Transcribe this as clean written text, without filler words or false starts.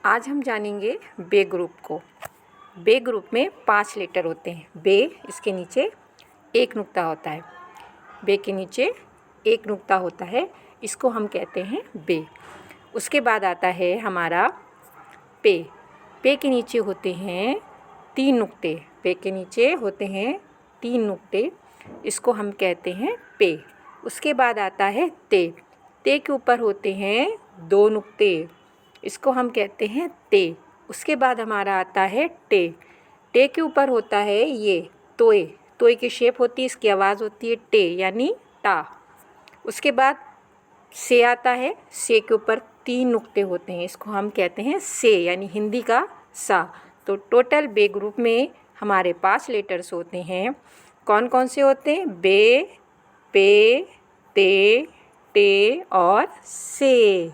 आज हम जानेंगे बे ग्रुप को। बे ग्रुप में 5 लेटर होते हैं। बे, इसके नीचे एक नुक्ता होता है। बे के नीचे एक नुक्ता होता है, इसको हम कहते हैं बे। उसके बाद आता है हमारा पे। पे के नीचे होते हैं 3 नुक्ते। पे के नीचे होते हैं 3 नुक्ते, इसको हम कहते हैं पे। उसके बाद आता है ते। ते के ऊपर होते हैं 2 नुक्ते, इसको हम कहते हैं ते। उसके बाद हमारा आता है टे। टे के ऊपर होता है ये तोय। तोय की शेप होती है, इसकी आवाज़ होती है टे यानी टा। उसके बाद से आता है। से के ऊपर 3 नुक्ते होते हैं, इसको हम कहते हैं से यानी हिंदी का सा। तो टोटल बे ग्रुप में हमारे 5 लेटर्स होते हैं। कौन कौन से होते हैं? बे, पे, ते, टे और से।